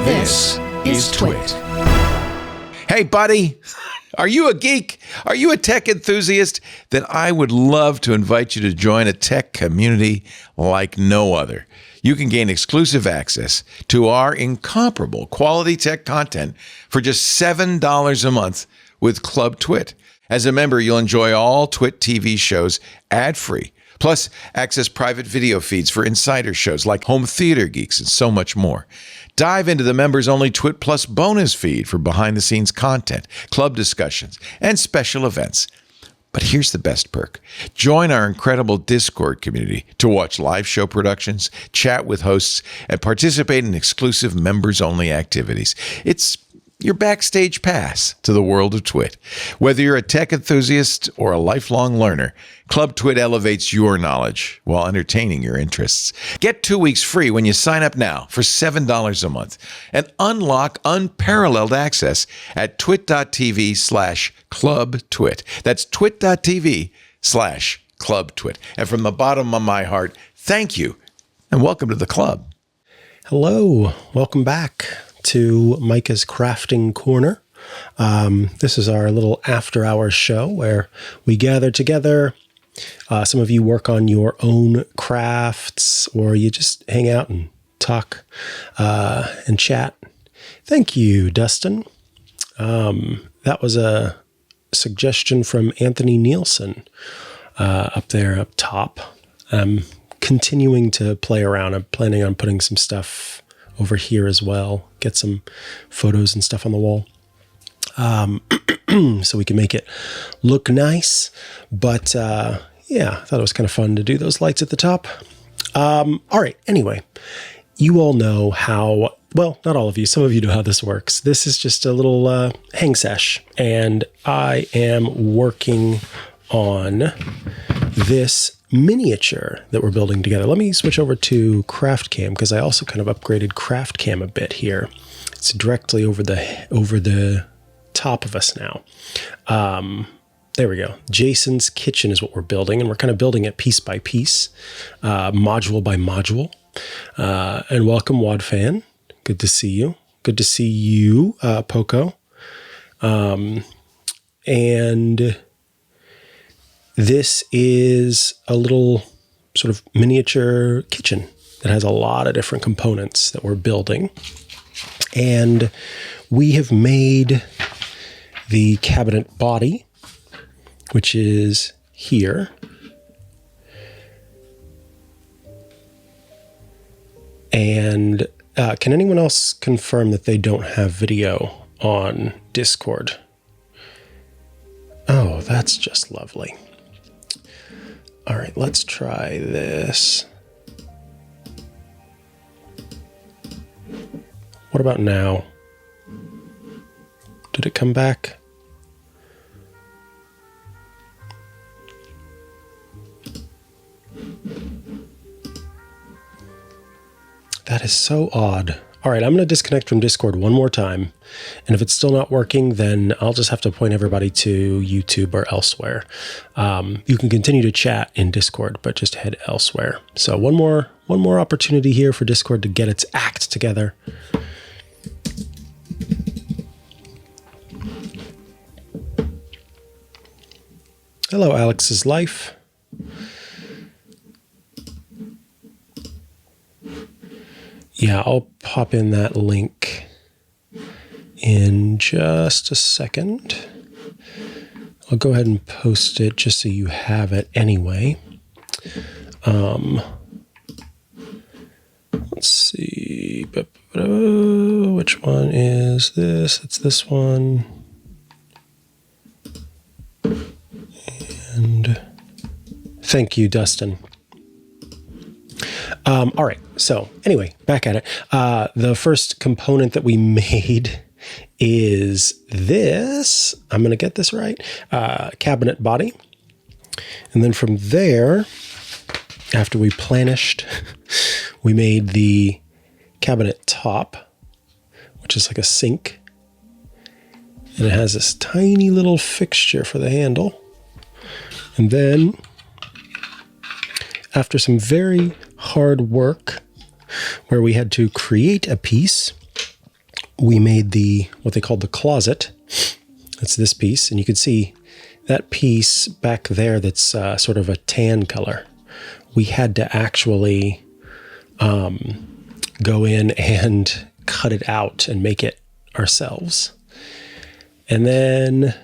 This is TWiT. Hey, buddy. Are you a geek? Are you a tech enthusiast? Then I would love to invite you to join a tech community like no other. You can gain exclusive access to our incomparable quality tech content for just $7 a month with Club TWiT. As a member, you'll enjoy all TWiT TV shows ad-free, plus access private video feeds for insider shows like Home Theater Geeks and so much more. Dive into the members-only TWiT Plus bonus feed for behind-the-scenes content, club discussions, and special events. But here's the best perk. Join our incredible Discord community to watch live show productions, chat with hosts, and participate in exclusive members-only activities. It's your backstage pass to the world of TWiT. Whether you're a tech enthusiast or a lifelong learner, Club TWiT elevates your knowledge while entertaining your interests. Get 2 weeks free when you sign up now for $7 a month and unlock unparalleled access at twit.tv/clubtwit. That's twit.tv/clubtwit. And from the bottom of my heart, thank you and welcome to the club. Hello, welcome back to Mikah's Crafting Corner. This is our little after-hours show where we gather together. Some of you work on your own crafts, or you just hang out and talk and chat. Thank you, Dustin. That was a suggestion from Anthony Nielsen up there up top. I'm continuing to play around. I'm planning on putting some stuff over here as well, get some photos and stuff on the wall so we can make it look nice. But yeah, I thought it was kind of fun to do those lights at the top. All right, anyway, you all know how, well, not all of you, some of you know how this works. This is just a little hang sesh, and I am working on this miniature that we're building together. Let me switch over to CraftCam because I also kind of upgraded CraftCam a bit here. It's directly over the top of us now. There we go. Jason's kitchen is what we're building, and we're kind of building it piece by piece, module by module. And welcome, Wad Fan. Good to see you. Good to see you, Poco. And this is a little sort of miniature kitchen that has a lot of different components that we're building. And we have made the cabinet body, which is here. And can anyone else confirm that they don't have video on Discord? Oh, that's just lovely. All right, let's try this. What about now? Did it come back? That is so odd. All right, I'm going to disconnect from Discord one more time. And if it's still not working, then I'll just have to point everybody to YouTube or elsewhere. You can continue to chat in Discord, but just head elsewhere. So one more opportunity here for Discord to get its act together. Hello, Alex's Life. Yeah, I'll pop in that link in just a second. I'll go ahead and post it just so you have it anyway. Let's see. Which one is this? It's this one. And thank you, Dustin. All right. So anyway, back at it. The first component that we made is this. I'm going to get this right. Cabinet body. And then from there, after we planished, we made the cabinet top, which is like a sink. And it has this tiny little fixture for the handle. And then, after some very hard work, where we had to create a piece, we made what they called the closet. That's this piece. And you can see that piece back there that's sort of a tan color. We had to actually go in and cut it out and make it ourselves. And then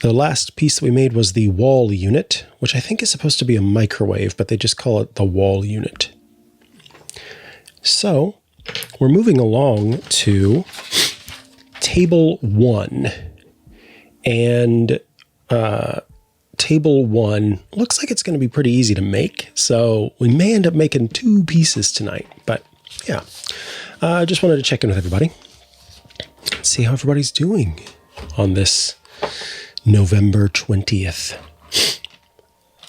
the last piece that we made was the wall unit, which I think is supposed to be a microwave, but they just call it the wall unit. So we're moving along to table 1. And table 1 looks like it's going to be pretty easy to make. So we may end up making 2 pieces tonight. But yeah, I just wanted to check in with everybody. See how everybody's doing on this November 20th.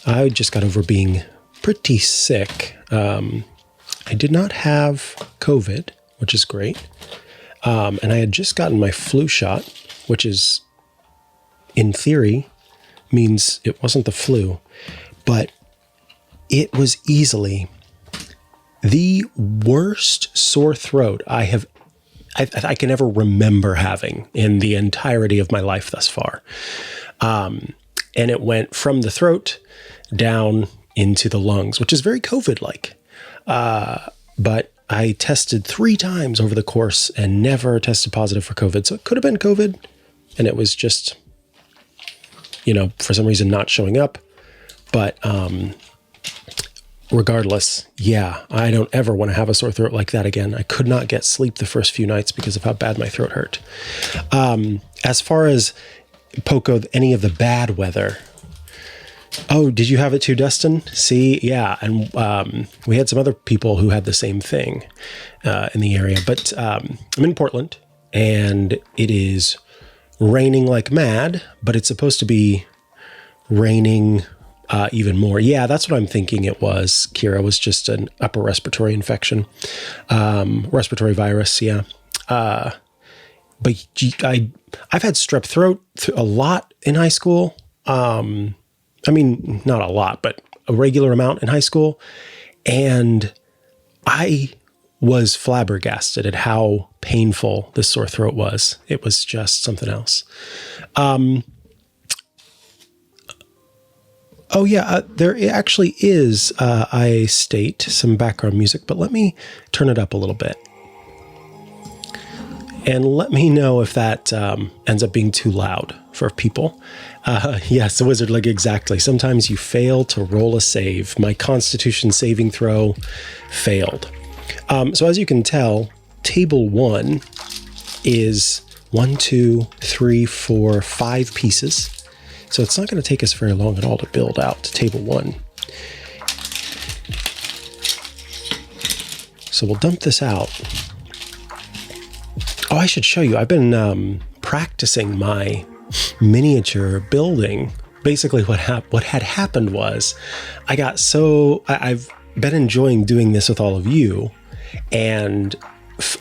I just got over being pretty sick. I did not have COVID, which is great. And I had just gotten my flu shot, which is, in theory, means it wasn't the flu. But it was easily the worst sore throat I can ever remember having in the entirety of my life thus far. And it went from the throat down into the lungs, which is very COVID-like. But I tested 3 times over the course and never tested positive for COVID. So it could have been COVID, and it was just, for some reason not showing up. But regardless, yeah, I don't ever want to have a sore throat like that again. I could not get sleep the first few nights because of how bad my throat hurt. As far as Poco, any of the bad weather. Oh, did you have it too, Dustin? See, yeah, and we had some other people who had the same thing in the area. But I'm in Portland, and it is raining like mad, but it's supposed to be raining even more. Yeah, that's what I'm thinking it was, Kira, was just an upper respiratory infection, respiratory virus, yeah. But I've had strep throat a lot in high school. I mean, not a lot, but a regular amount in high school. And I was flabbergasted at how painful this sore throat was. It was just something else. There actually is, I state, some background music, but let me turn it up a little bit. And let me know if that ends up being too loud for people. Yes, the wizard, like exactly. Sometimes you fail to roll a save. My Constitution saving throw failed. So as you can tell, table 1 is 1, 2, 3, 4, 5 pieces. So it's not going to take us very long at all to build out table 1. So we'll dump this out. Oh, I should show you. I've been practicing my miniature building. Basically, what had happened was I've been enjoying doing this with all of you, and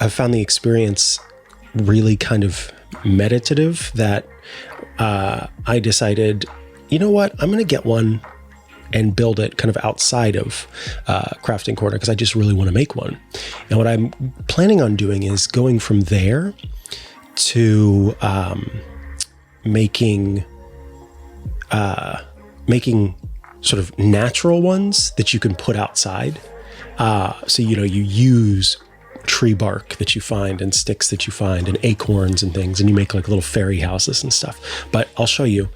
I've found the experience really kind of meditative that I decided, you know what, I'm going to get one and build it kind of outside of Crafting Corner because I just really want to make one. And what I'm planning on doing is going from there to making sort of natural ones that you can put outside. So, you use tree bark that you find and sticks that you find and acorns and things, and you make like little fairy houses and stuff. But I'll show you.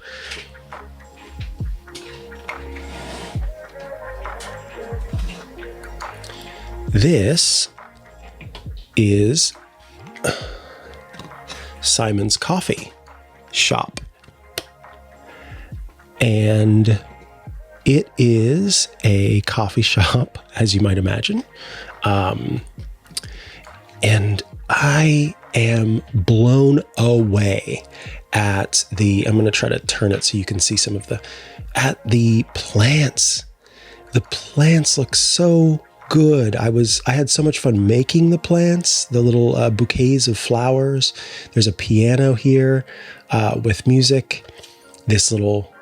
This is Simon's Coffee Shop. And it is a coffee shop, as you might imagine. And I am blown away at I'm going to try to turn it so you can see some of at the plants. The plants look so good. I had so much fun making the plants, the little bouquets of flowers. There's a piano here with music, this little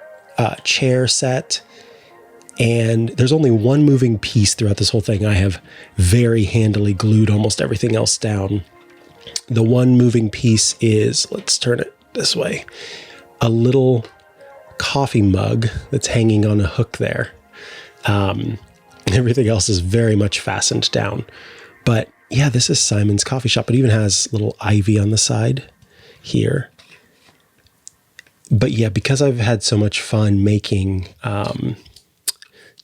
chair set. And there's only one moving piece throughout this whole thing. I have very handily glued almost everything else down. The one moving piece is, let's turn it this way, a little coffee mug that's hanging on a hook there. Everything else is very much fastened down. But yeah, this is Simon's Coffee Shop. It even has little ivy on the side here. But yeah, because I've had so much fun making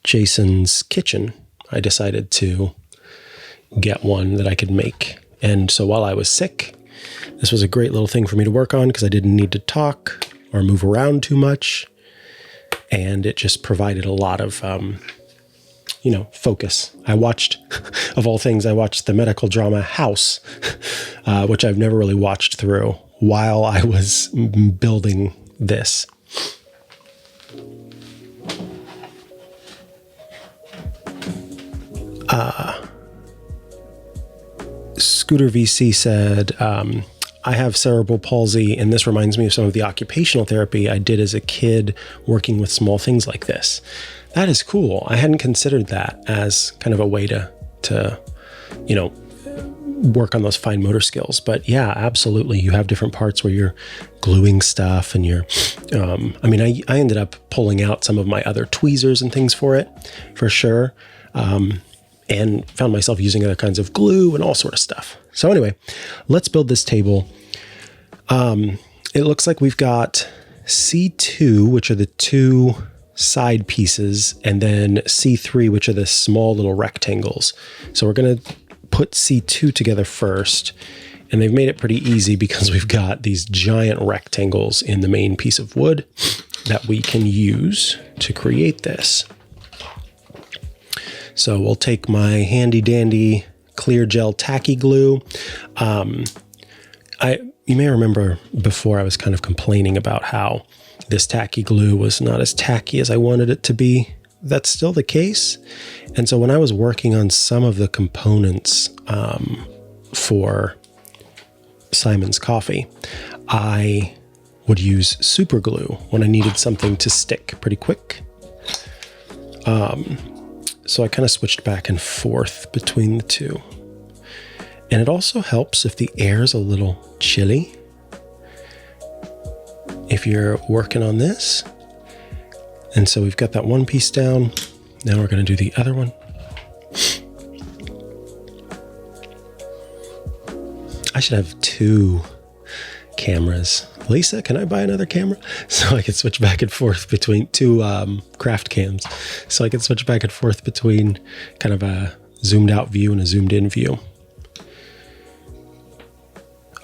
Jason's kitchen, I decided to get one that I could make. And so while I was sick, this was a great little thing for me to work on because I didn't need to talk or move around too much. And it just provided a lot of, focus. I watched, of all things, I watched the medical drama House, which I've never really watched through while I was building this. Scooter VC said, I have cerebral palsy, and this reminds me of some of the occupational therapy I did as a kid working with small things like this. That is cool. I hadn't considered that as kind of a way to work on those fine motor skills. But yeah, absolutely. You have different parts where you're gluing stuff and you're, I ended up pulling out some of my other tweezers and things for it, for sure. And found myself using other kinds of glue and all sort of stuff. So anyway, let's build this table. It looks like we've got C2, which are the two side pieces, and then C3, which are the small little rectangles. So we're going to put C2 together first, and they've made it pretty easy because we've got these giant rectangles in the main piece of wood that we can use to create this. So we'll take my handy dandy clear gel tacky glue. You may remember before I was kind of complaining about how this tacky glue was not as tacky as I wanted it to be. That's still the case. And so when I was working on some of the components for Simon's Coffee, I would use super glue when I needed something to stick pretty quick. So I kind of switched back and forth between the two. And it also helps if the air is a little chilly. If you're working on this. And so we've got that one piece down. Now we're going to do the other one. I should have two cameras. Lisa, can I buy another camera? So I can switch back and forth between two craft cams. So I can switch back and forth between kind of a zoomed out view and a zoomed in view.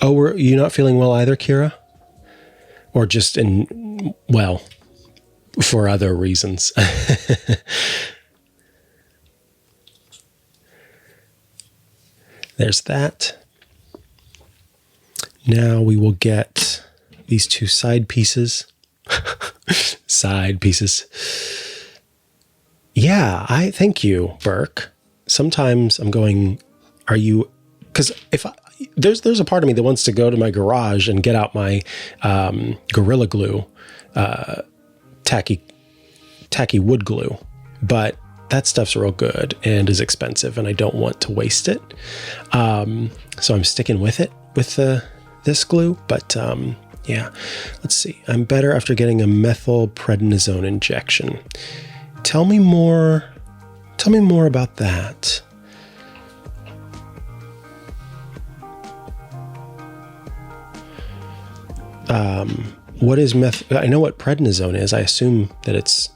Oh, were you not feeling well either, Kira? Or just for other reasons? There's that. Now we will get these two side pieces. Side pieces. Yeah, I thank you, Burke. Sometimes I'm going, because there's a part of me that wants to go to my garage and get out my Gorilla Glue, tacky wood glue, but that stuff's real good and is expensive, and I don't want to waste it. So I'm sticking with it with this glue, but yeah, let's see. I'm better after getting a methylprednisone injection. Tell me more about that. What is I know what prednisone is. I assume that it's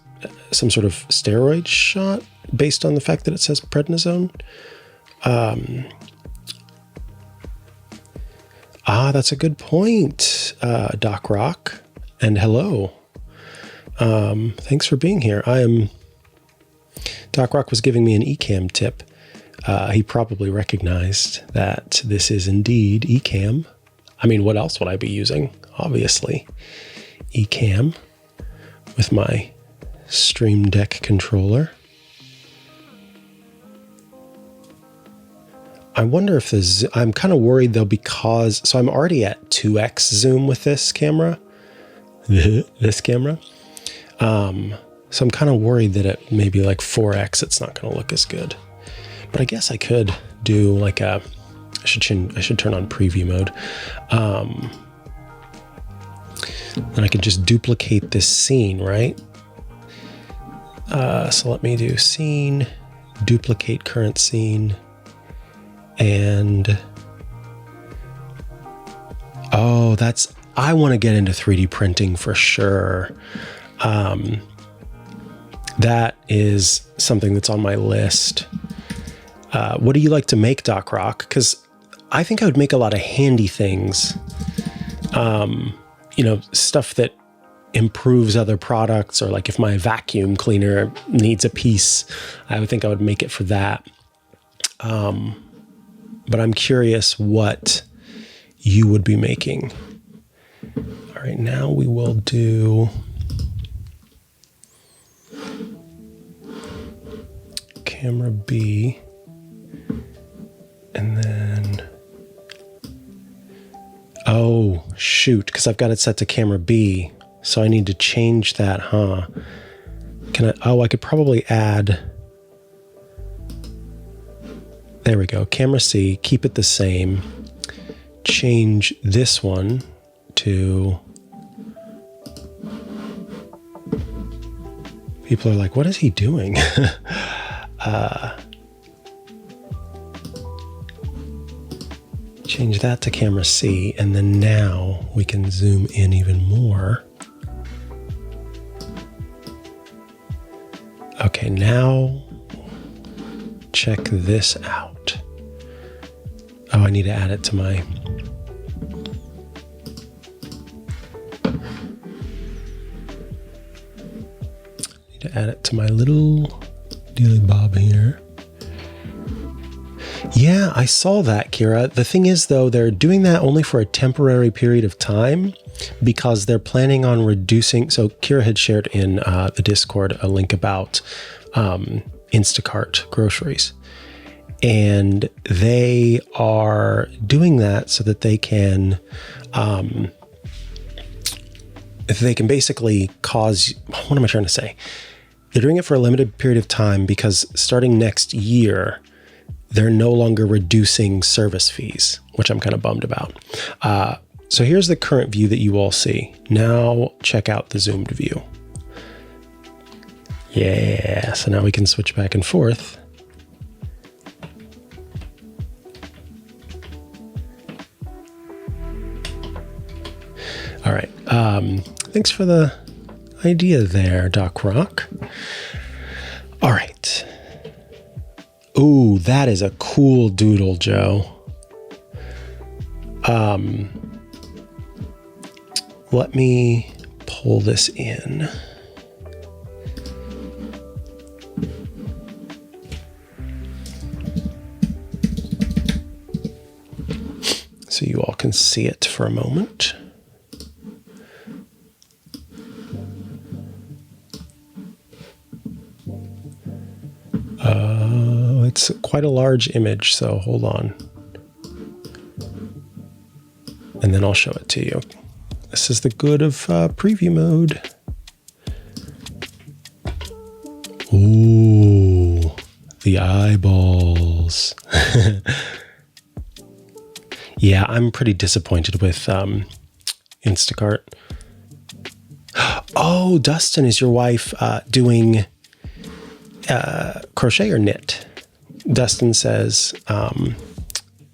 some sort of steroid shot based on the fact that it says prednisone. That's a good point, Doc Rock. And hello. Thanks for being here. Doc Rock was giving me an eCam tip. He probably recognized that this is indeed eCam. I mean, what else would I be using? Obviously, eCam with my Stream Deck controller. I wonder if I'm kind of worried though, so I'm already at 2x zoom with this camera. So So I'm kind of worried that at maybe like 4X, it's not going to look as good. But I guess I could do like I should turn on preview mode. And I can just duplicate this scene, right? So let me do scene, duplicate current scene, and I want to get into 3D printing for sure. That is something that's on my list. What do you like to make, Doc Rock? Because I think I would make a lot of handy things. Stuff that improves other products, or like if my vacuum cleaner needs a piece, I would think I would make it for that. But I'm curious what you would be making. All right, now we will do camera B, and then, oh shoot, because I've got it set to camera B, so I need to change that, huh? I could probably add, there we go, camera C, keep it the same, change this one to, people are like, what is he doing? Change that to camera C, and then now we can zoom in even more. Okay, now check this out. Oh, I need to add it to my... add it to my little dealy bob here. Yeah, I saw that, Kira. The thing is, though, they're doing that only for a temporary period of time because they're planning on reducing. So Kira had shared in the Discord a link about Instacart groceries. And they are doing that so that they can basically cause, what am I trying to say? They're doing it for a limited period of time because starting next year, they're no longer reducing service fees, which I'm kind of bummed about. So here's the current view that you all see. Now check out the zoomed view. Yeah, so now we can switch back and forth. All right, thanks for the idea there, Doc Rock. All right. Ooh, that is a cool doodle, Joe. Let me pull this in. So you all can see it for a moment. It's quite a large image, so hold on. And then I'll show it to you. This is the good of preview mode. Ooh, the eyeballs. Yeah, I'm pretty disappointed with Instacart. Oh, Dustin, is your wife doing crochet or knit? Dustin says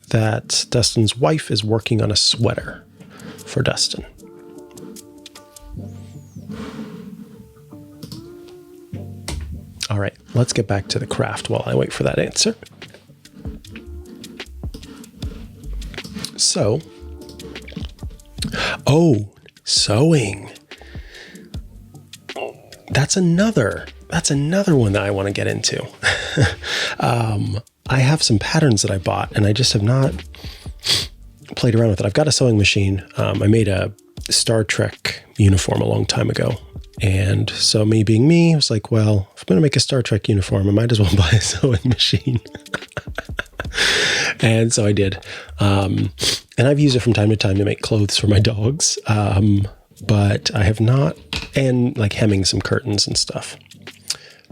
that Dustin's wife is working on a sweater for Dustin. All right, let's get back to the craft while I wait for that answer. So, oh, sewing. That's another one that I want to get into. I have some patterns that I bought and I just have not played around with it. I've got a sewing machine. I made a Star Trek uniform a long time ago. And so me being me, I was like, well, if I'm going to make a Star Trek uniform, I might as well buy a sewing machine. And so I did. And I've used it from time to time to make clothes for my dogs. But I have not, and like hemming some curtains and stuff.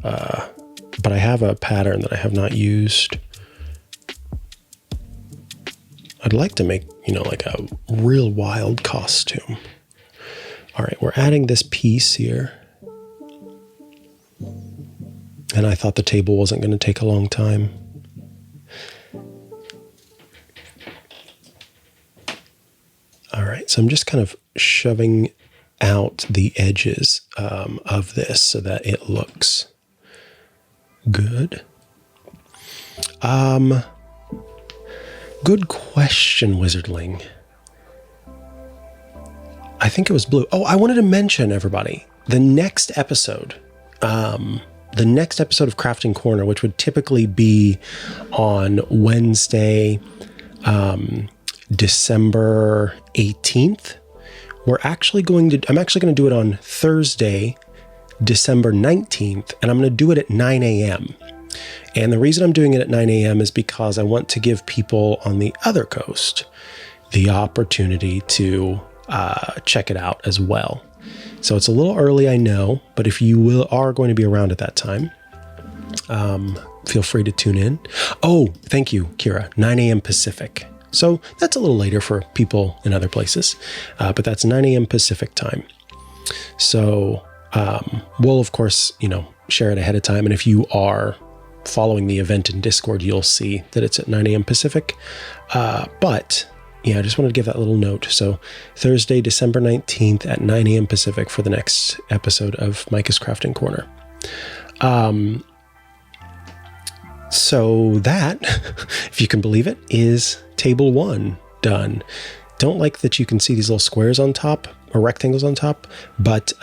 but I have a pattern that I have not used. I'd like to make, like a real wild costume. All right, we're adding this piece here. And I thought the table wasn't going to take a long time. All right, so I'm just kind of shoving out the edges of this so that it looks good. Good question, Wizardling. I think it was blue. Oh, I wanted to mention, everybody, the next episode of Crafting Corner, which would typically be on Wednesday, December 18th. I'm actually going to do it on Thursday, December 19th, and I'm going to do it at 9 a.m. And the reason I'm doing it at 9 a.m. is because I want to give people on the other coast the opportunity to check it out as well. So it's a little early, I know, but if you are going to be around at that time, feel free to tune in. Oh, thank you, Kira. 9 a.m. Pacific. So that's a little later for people in other places, but that's 9 a.m. Pacific time. So we'll, of course, share it ahead of time. And if you are following the event in Discord, you'll see that it's at 9 a.m. Pacific. But yeah, I just wanted to give that little note. So Thursday, December 19th at 9 a.m. Pacific for the next episode of Mikah's Crafting Corner. So that, if you can believe it, is table 1 done. Don't like that you can see these little squares on top or rectangles on top, but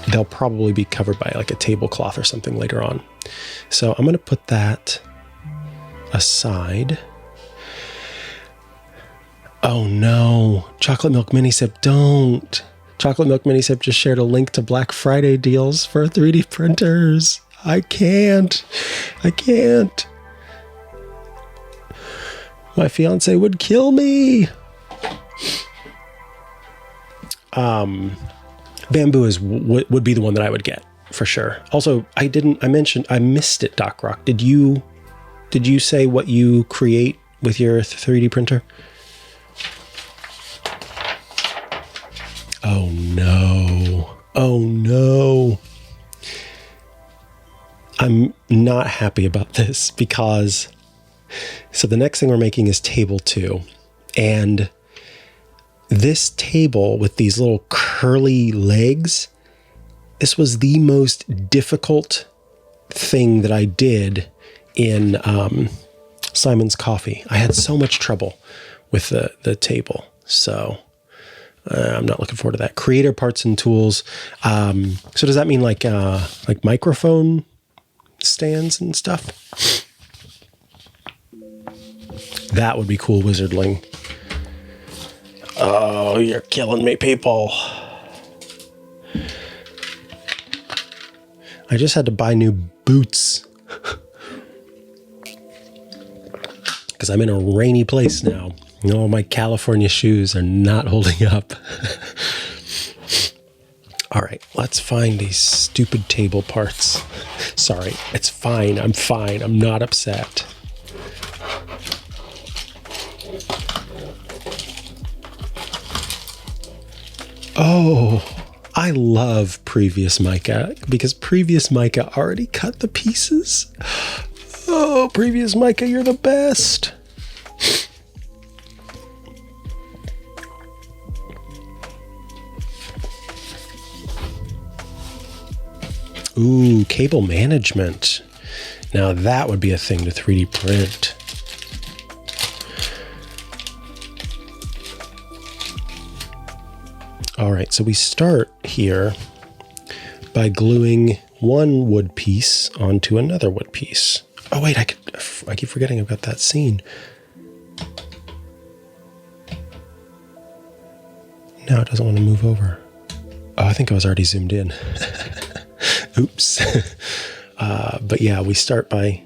they'll probably be covered by like a tablecloth or something later on. So I'm going to put that aside. Oh no, Chocolate Milk Mini Sip, don't. Chocolate Milk Mini Sip just shared a link to Black Friday deals for 3D printers. I can't. My fiance would kill me. Bamboo would be the one that I would get for sure. Also, I missed it, Doc Rock. Did you say what you create with your 3D printer? Oh no. I'm not happy about this because, so the next thing we're making is table 2. And this table with these little curly legs, this was the most difficult thing that I did in Simon's Coffee. I had so much trouble with the table. So I'm not looking forward to that. Creator parts and tools. So does that mean like microphone stands and stuff? That would be cool, Wizardling. Oh, you're killing me, people. I just had to buy new boots because I'm in a rainy place now. No, my California shoes are not holding up. All right, let's find these stupid table parts. Sorry, it's fine. I'm fine. I'm not upset. Oh, I love Previous Mikah because Previous Mikah already cut the pieces. Oh, Previous Mikah, you're the best. Ooh, cable management. Now that would be a thing to 3D print. All right, so we start here by gluing one wood piece onto another wood piece. Oh wait, I keep forgetting I've got that scene. Now it doesn't want to move over. Oh, I think I was already zoomed in. Oops. But yeah, we start by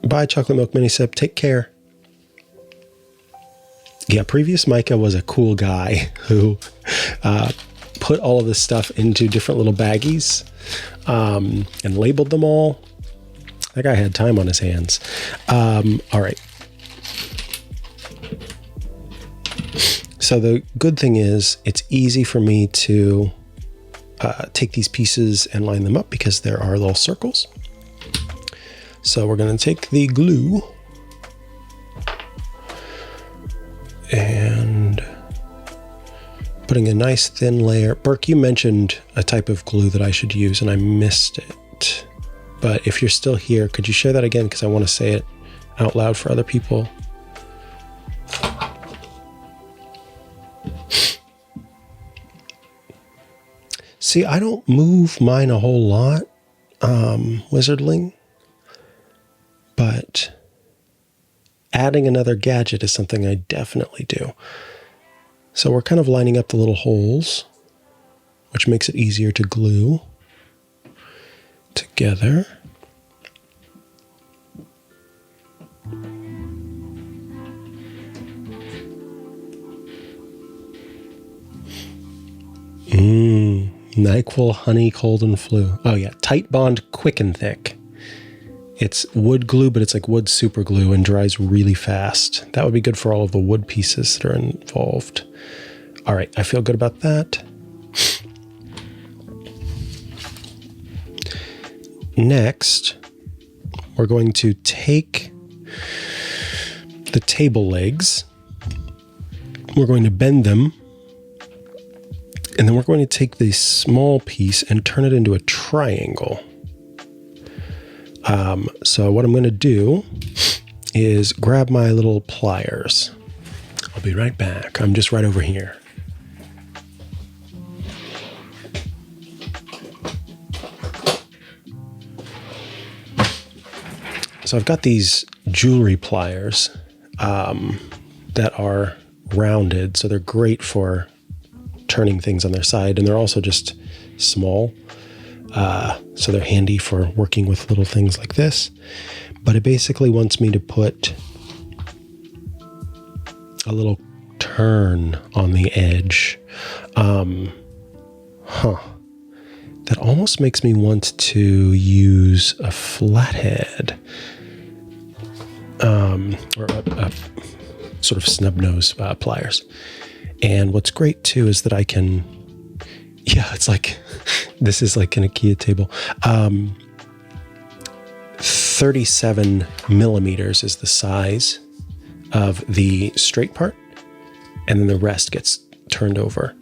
bye, Chocolate Milk Mini Sip. Take care. Yeah, Previous Mikah was a cool guy who put all of this stuff into different little baggies and labeled them all. That guy had time on his hands. All right. So the good thing is it's easy for me to take these pieces and line them up because there are little circles. So we're going to take the glue and putting a nice thin layer. Burke, you mentioned a type of glue that I should use and I missed it. But if you're still here, could you share that again? Because I want to say it out loud for other people. See, I don't move mine a whole lot, Wizardling, but adding another gadget is something I definitely do. So we're kind of lining up the little holes, which makes it easier to glue together. NyQuil Honey Cold and Flu. Oh yeah, Tight Bond Quick and Thick. It's wood glue, but it's like wood super glue and dries really fast. That would be good for all of the wood pieces that are involved. All right, I feel good about that. Next, we're going to take the table legs. We're going to bend them. And then we're going to take this small piece and turn it into a triangle. So what I'm going to do is grab my little pliers. I'll be right back. I'm just right over here. So I've got these jewelry pliers that are rounded, so they're great for turning things on their side, and they're also just small, so they're handy for working with little things like this. But it basically wants me to put a little turn on the edge. That almost makes me want to use a flathead, or a sort of snub nose pliers. And what's great too is that I can, it's like, this is like an IKEA table. 37 millimeters is the size of the straight part, and then the rest gets turned over.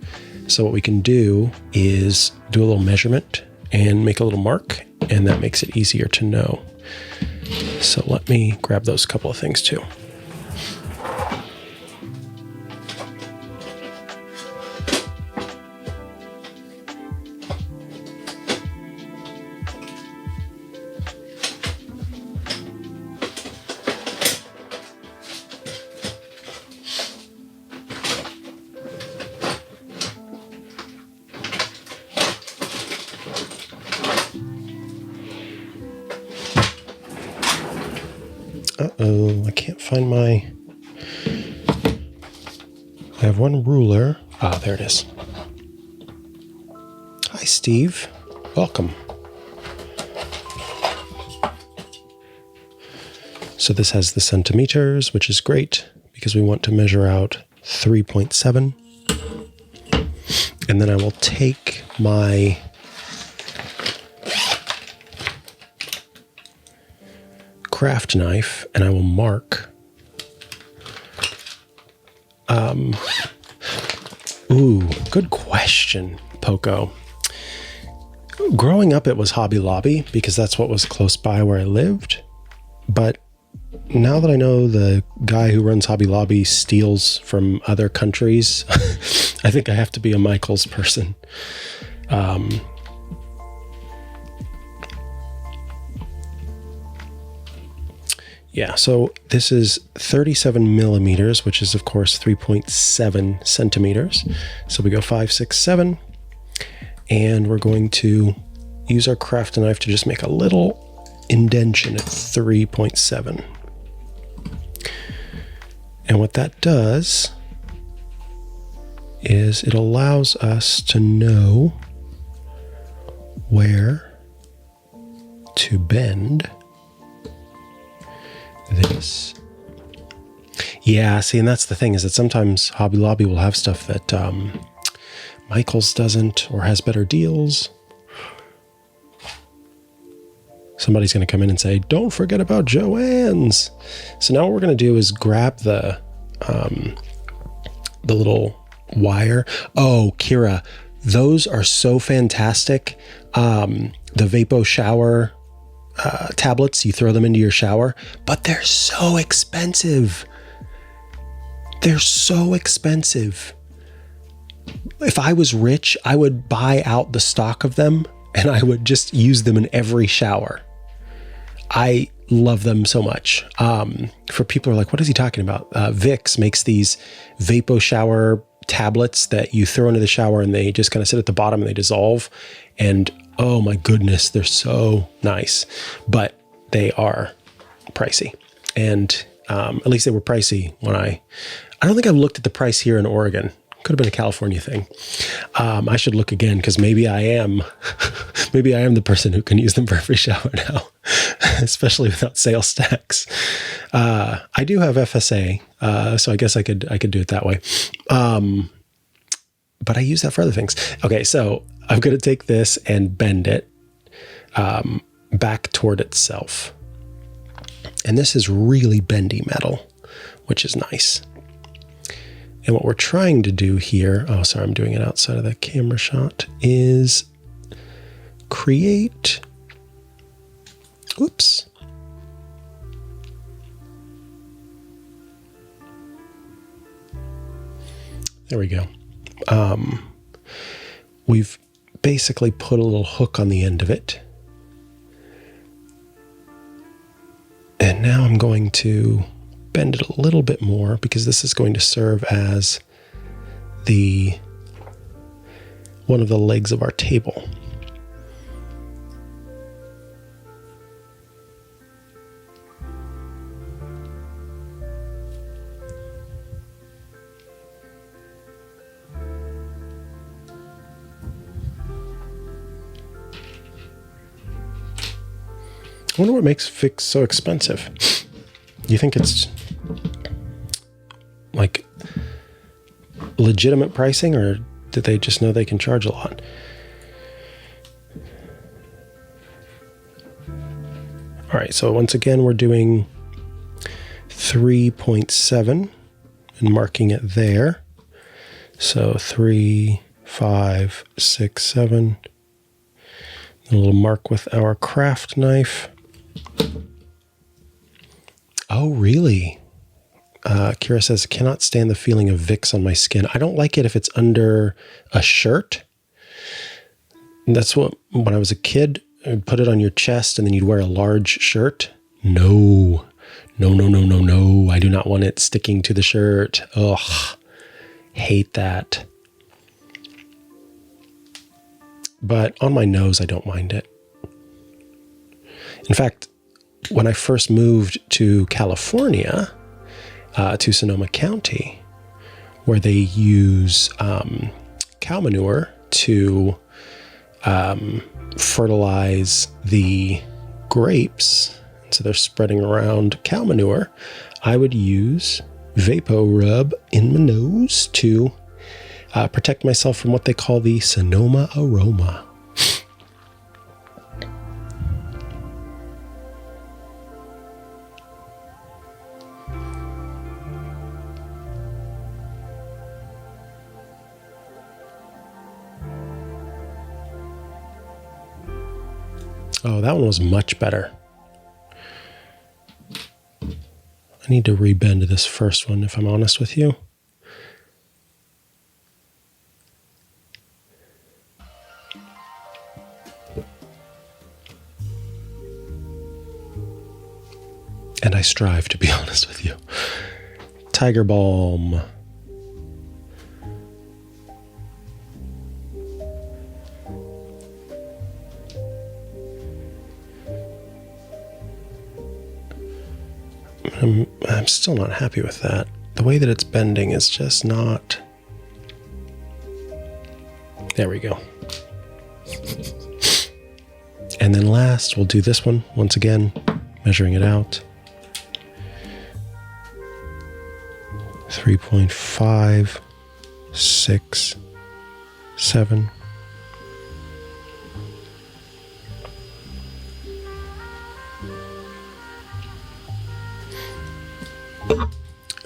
So what we can do is do a little measurement and make a little mark, and that makes it easier to know. So let me grab those couple of things too. Uh-oh, I can't find my... I have one ruler. Ah, there it is. Hi, Steve. Welcome. So this has the centimeters, which is great because we want to measure out 3.7. And then I will take my craft knife and I will mark. Ooh, good question, Poco. Growing up, it was Hobby Lobby because that's what was close by where I lived. But now that I know the guy who runs Hobby Lobby steals from other countries, I think I have to be a Michaels person. Yeah, so this is 37 millimeters, which is, of course, 3.7 centimeters. So we go 5, 6, 7. And we're going to use our craft knife to just make a little indentation at 3.7. And what that does is it allows us to know where to bend this. Yeah, see, and that's the thing, is that sometimes Hobby Lobby will have stuff that Michael's doesn't, or has better deals. Somebody's going to come in and say, don't forget about Joann's. So now what we're going to do is grab the little wire. Oh, Kira, those are so fantastic. The Vapo shower tablets, you throw them into your shower, but they're so expensive. They're so expensive. If I was rich, I would buy out the stock of them and I would just use them in every shower. I love them so much. For people who are like, what is he talking about? Vicks makes these Vapo shower tablets that you throw into the shower and they just kind of sit at the bottom and they dissolve. And oh my goodness, they're so nice, but they are pricey. And at least they were pricey when I don't think I've looked at the price here in Oregon. Could have been a California thing. I should look again, because maybe I am the person who can use them for every shower now, especially without sales tax. I do have FSA, so I guess I could do it that way. But I use that for other things. Okay, so I'm going to take this and bend it back toward itself. And this is really bendy metal, which is nice. And what we're trying to do here, oh, sorry, I'm doing it outside of the camera shot, is create, oops. There we go. We've basically put a little hook on the end of it. And now I'm going to bend it a little bit more, because this is going to serve as one of the legs of our table. I wonder what makes Vicks so expensive. You think it's like legitimate pricing, or did they just know they can charge a lot? All right, so once again, we're doing 3.7 and marking it there. So 3, 5, 6, 7. A little mark with our craft knife. Oh, really? Kira says, cannot stand the feeling of Vicks on my skin. I don't like it if it's under a shirt. And that's what, when I was a kid, I'd put it on your chest and then you'd wear a large shirt. No. I do not want it sticking to the shirt. Ugh, hate that. But on my nose, I don't mind it. In fact, when I first moved to California, to Sonoma County, where they use cow manure to fertilize the grapes, so they're spreading around cow manure, I would use Vapo Rub in my nose to protect myself from what they call the Sonoma aroma. Oh, that one was much better. I need to rebend this first one, if I'm honest with you. And I strive to be honest with you. Tiger Balm. I'm still not happy with that. The way that it's bending is just not There we go. And then last, we'll do this one once again, measuring it out. 3.5, 6, 7.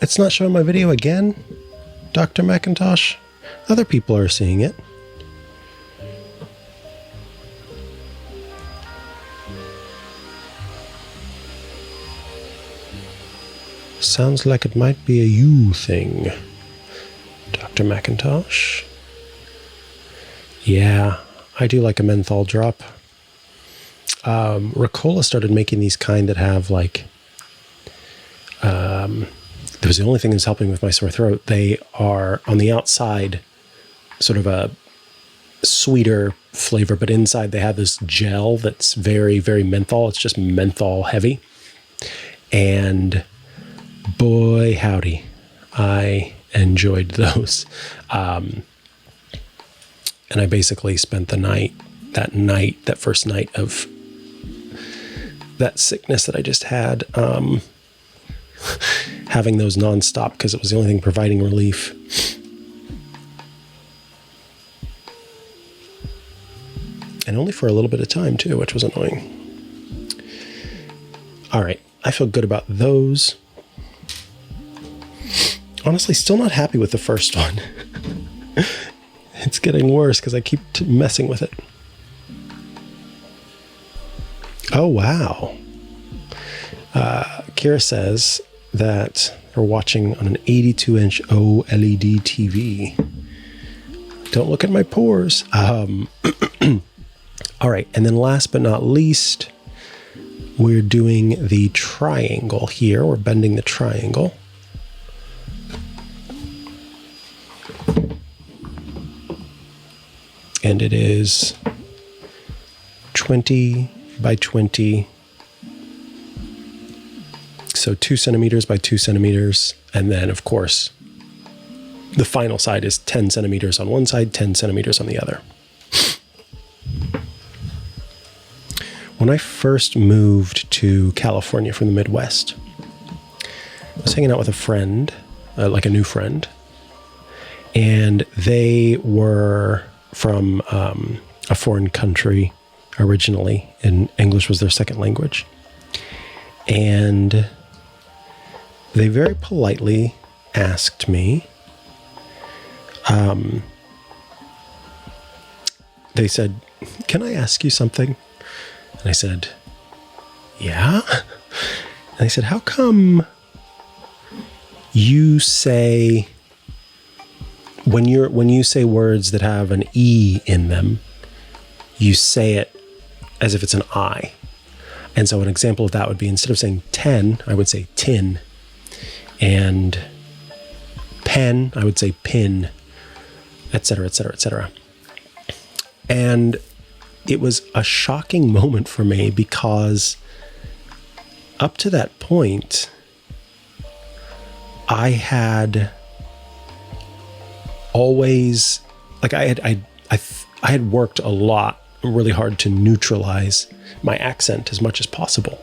It's not showing my video again, Dr. Macintosh. Other people are seeing it. Sounds like it might be a you thing, Dr. Macintosh. Yeah, I do like a menthol drop. Ricola started making these kind that have like, that was the only thing that's helping with my sore throat. They are on the outside sort of a sweeter flavor, but inside they have this gel that's very, very menthol. It's just menthol heavy. And boy, howdy, I enjoyed those. And I basically spent the night, that first night of that sickness that I just had, having those nonstop because it was the only thing providing relief. And only for a little bit of time too, which was annoying. All right, I feel good about those. Honestly, still not happy with the first one. It's getting worse because I keep messing with it. Oh, wow. Kira says that they're watching on an 82-inch OLED TV. Don't look at my pores. All right, and then last but not least, we're doing the triangle here. We're bending the triangle. And it is 20 by 20. So 2 centimeters by 2 centimeters. And then, of course, the final side is 10 centimeters on one side, 10 centimeters on the other. When I first moved to California from the Midwest, I was hanging out with a friend, like a new friend, and they were from a foreign country originally, and English was their second language. And they very politely asked me, they said, "Can I ask you something?" And I said, "Yeah." And they said, "How come you say, when you say words that have an E in them, you say it as if it's an I?" And so an example of that would be, instead of saying 10, I would say tin. And pen, I would say pin, et cetera, et cetera, et cetera. And it was a shocking moment for me because up to that point, I had always, like I had worked a lot, really hard to neutralize my accent as much as possible.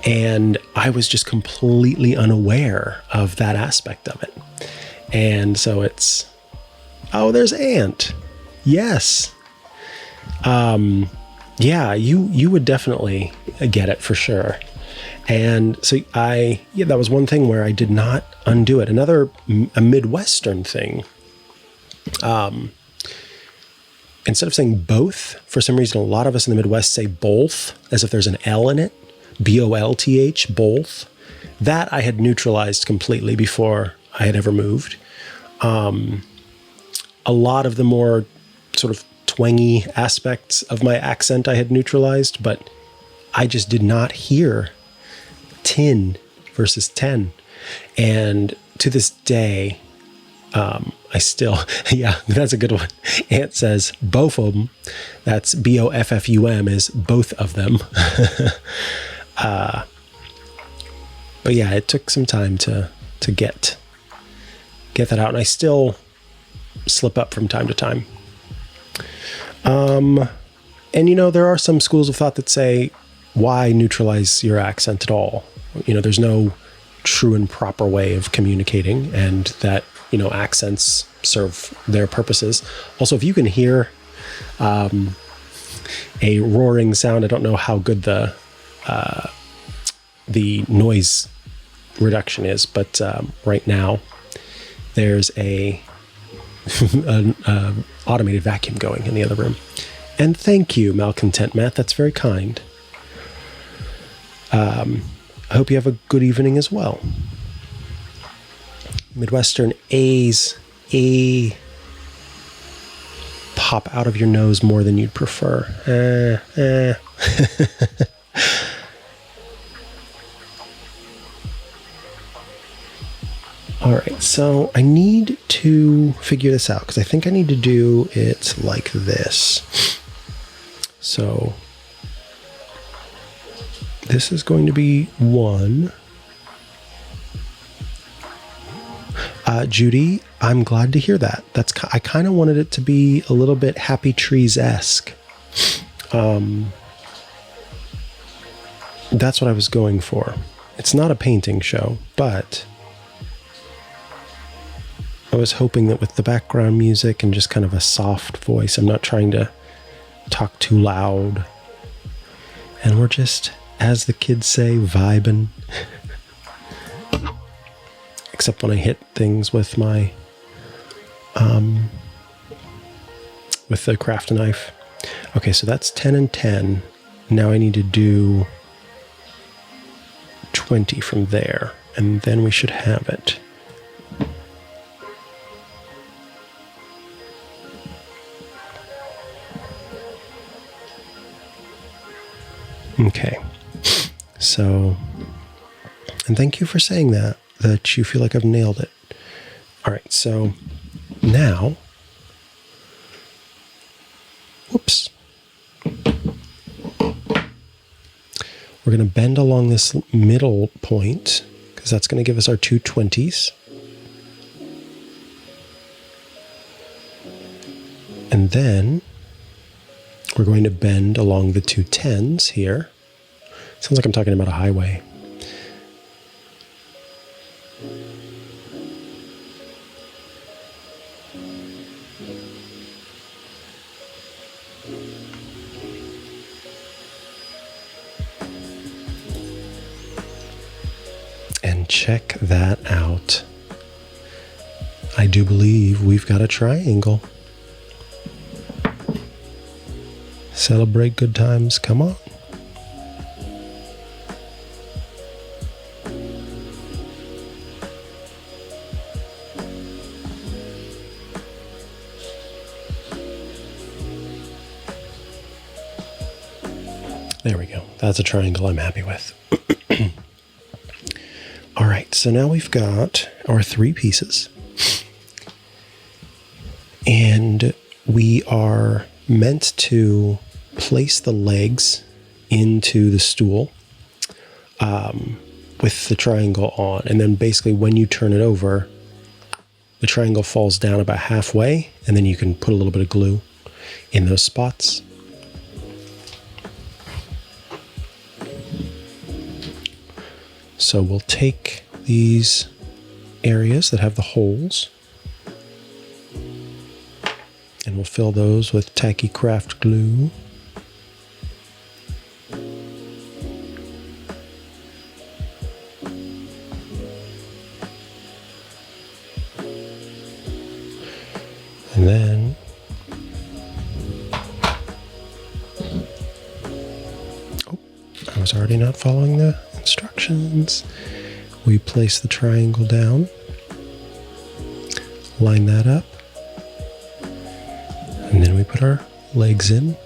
And I was just completely unaware of that aspect of it. And so it's, oh, there's Ant. Yes. Yeah, you would definitely get it for sure. And so that was one thing where I did not undo it. Another, a Midwestern thing, instead of saying both, for some reason, a lot of us in the Midwest say both, as if there's an L in it, BOLTH, both. That I had neutralized completely before I had ever moved. A lot of the more sort of twangy aspects of my accent I had neutralized, but I just did not hear tin versus 10. And to this day, I still, yeah, that's a good one. Ant says both of them. That's BOFFUM, is both of them. But yeah, it took some time to get that out. And I still slip up from time to time. And, there are some schools of thought that say, why neutralize your accent at all? There's no true and proper way of communicating, and that, accents serve their purposes. Also, if you can hear a roaring sound, I don't know how good the noise reduction is, but right now there's an automated vacuum going in the other room. And thank you, Malcontent Matt. That's very kind. I hope you have a good evening as well. Midwestern A's, A pop out of your nose more than you'd prefer. All right, so I need to figure this out because I think I need to do it like this. So this is going to be 1. Judy, I'm glad to hear that. I kind of wanted it to be a little bit Happy Trees-esque. That's what I was going for. It's not a painting show, but I was hoping that with the background music and just kind of a soft voice, I'm not trying to talk too loud. And we're just, as the kids say, vibing. Except when I hit things with my, with the craft knife. Okay, so that's 10 and 10. Now I need to do 20 from there, and then we should have it. Okay, so, and thank you for saying that you feel like I've nailed it. All right, so now, whoops. We're going to bend along this middle point because that's going to give us our 2 20s. And then we're going to bend along the 2 10s here. Sounds like I'm talking about a highway. And check that out. I do believe we've got a triangle. Celebrate good times, come on. There we go. That's a triangle I'm happy with. All right, so now we've got our 3 pieces. And we are meant to place the legs into the stool with the triangle on. And then basically when you turn it over, the triangle falls down about halfway, and then you can put a little bit of glue in those spots. So we'll take these areas that have the holes and we'll fill those with tacky craft glue. And then I was already not following the instructions. We place the triangle down, line that up, and then we put our legs in.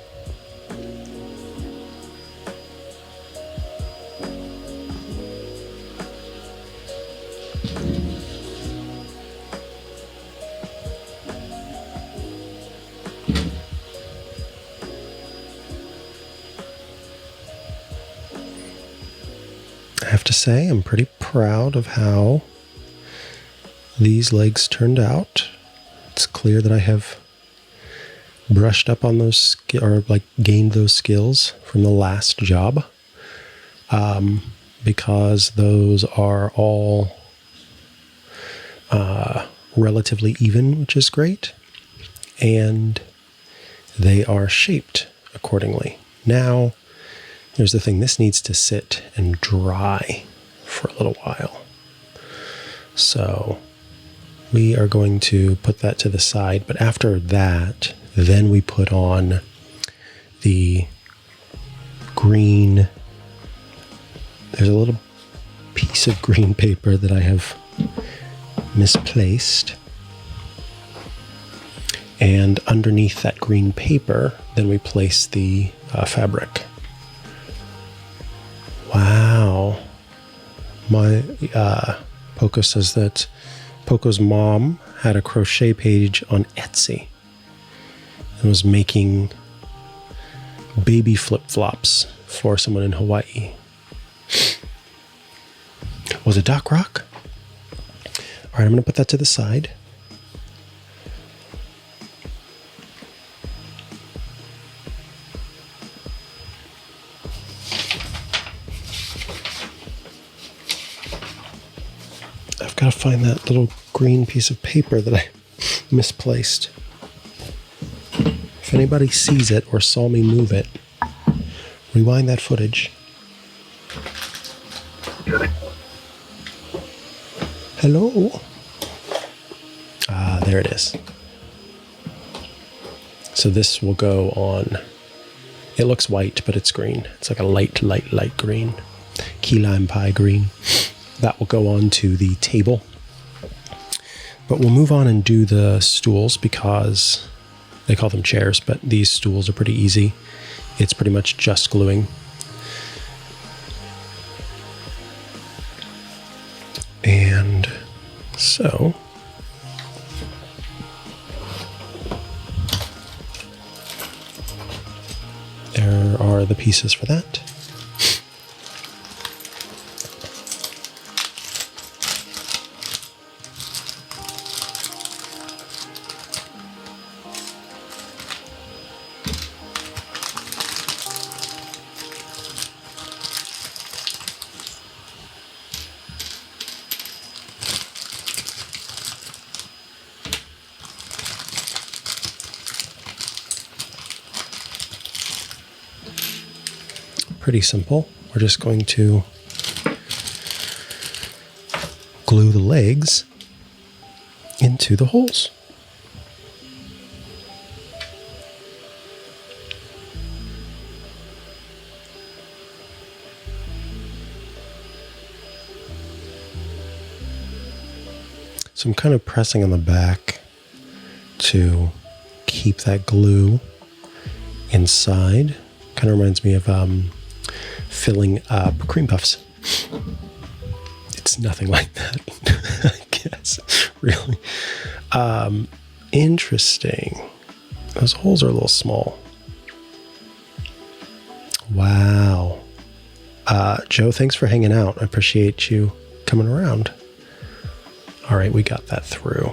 I have to say, I'm pretty proud of how these legs turned out. It's clear that I have brushed up on those or like gained those skills from the last job, because those are all relatively even, which is great, and they are shaped accordingly. Now, here's the thing. This needs to sit and dry for a little while. So we are going to put that to the side, but after that, then we put on the green. There's a little piece of green paper that I have misplaced. And underneath that green paper, then we place the fabric. Wow. My Poco says that Poco's mom had a crochet page on Etsy and was making baby flip-flops for someone in Hawaii. Was it Doc Rock? All right, I'm going to put that to the side. I've got to find that little green piece of paper that I misplaced. If anybody sees it or saw me move it, rewind that footage. Hello? Ah, there it is. So this will go on. It looks white, but it's green. It's like a light green. Key lime pie green. That will go on to the table. But we'll move on and do the stools because they call them chairs, but these stools are pretty easy. It's pretty much just gluing. And so there are the pieces for that. Pretty simple. We're just going to glue the legs into the holes. So I'm kind of pressing on the back to keep that glue inside. Kind of reminds me of filling up cream puffs. It's nothing like that, I guess, really. Interesting. Those holes are a little small. Wow. Joe, thanks for hanging out. I appreciate you coming around. All right, we got that through.